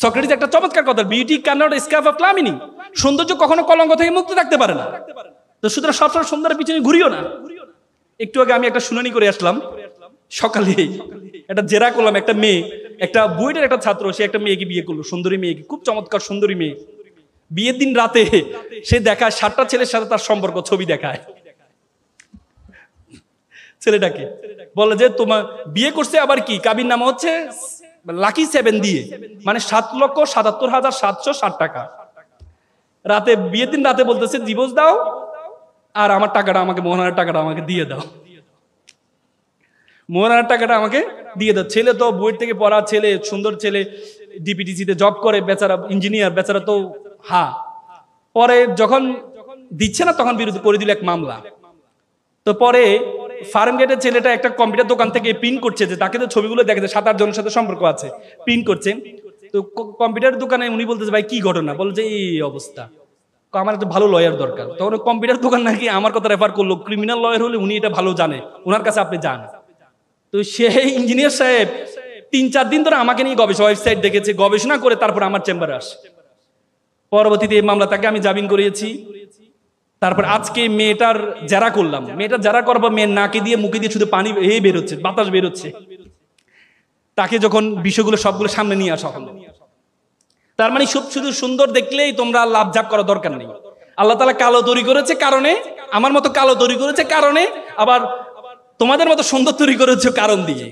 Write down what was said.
Socrates একটা চমৎকার কথা, beauty can not escape of calamity, সৌন্দর্য কখনো কলঙ্ক থেকে মুক্ত থাকতে পারে না। তো সুতরাং সবসময় সুন্দরের পিছনে ঘুরিও না। একটু আগে আমি একটা শুনানি করে আসলাম, সকালে একটা জেরা করলাম, একটা মেয়ে, একটা বুয়েটের একটা ছাত্র, সে একটা মেয়েকে বিয়ে করলো, সুন্দরী মেয়েকে, খুব চমৎকার সুন্দরী মেয়ে। বিয়ের দিন রাতে সে দেখায় 7টা ছেলের সাথে তার সম্পর্ক, ছবি দেখায় ছেলেটাকে, বলে যে তোমার বিয়ে করছে আবার কি, কাবির নামা হচ্ছে লাকি 7 দিয়ে, মানে 7,77,760 টাকা। রাতে বিয়ের দিন রাতে বলতেছে ডিভোর্স দাও, আর আমার টাকাটা আমাকে, মোহনার টাকাটা আমাকে দিয়ে দাও, মোহনার টাকাটা আমাকে দিয়ে দাও। ছেলে তো বুয়েট থেকে পড়া ছেলে, সুন্দর ছেলে, ডিপিটিসিতে জব করে, বেচারা ইঞ্জিনিয়ার, বেচারা তো পরে যখন দিচ্ছে না তখন বিরুদ্ধে করে দিল এক মামলা। তো পরে ফার্ম গেটের ছেলেটা একটা কম্পিউটার দোকান থেকে প্রিন্ট করছে, যে তাকে তো ছবিগুলো দেখেছে, 7-8 জনের সাথে সম্পর্ক আছে, প্রিন্ট করছে। তো কম্পিউটার দোকানে উনি বলতেছে ভাই কি ঘটনা, বলছে এই অবস্থা, আমার একটা ভালো লয়ার দরকার। তখন কম্পিউটার দোকান নাকি আমার কথা রেফার করলো, ক্রিমিনাল লয়ার হলে উনি এটা ভালো জানে, ওনার কাছে আপনি যান। তো সেই ইঞ্জিনিয়ার সাহেব 3-4 দিন ধরে আমাকে নিয়ে ওয়েবসাইট দেখেছে, গবেষণা করে তারপর আমার চেম্বারে আসে। পরবর্তীতে এই মামলা তাকে আমি জামিন করিয়েছি। তারপর আজকে মেয়েটার জেরা করলাম, মেয়েটার জেরা করবো, মেয়ের নাকে দিয়ে মুখে দিয়ে শুধু পানি বেরোচ্ছে, বাতাস বেরোচ্ছে। তাকে যখন বিষয়গুলো সবগুলো সামনে নিয়ে আসা হলো, তার মানে শুধু সুন্দর দেখলেই তোমরা লাভ ঝাপ করার দরকার নেই। আল্লাহ তাআলা কালো তৈরি করেছে কারণে, আমার মতো কালো তৈরি করেছে কারণে, আবার তোমাদের মতো সুন্দর তৈরি করেছে কারণ দিয়ে।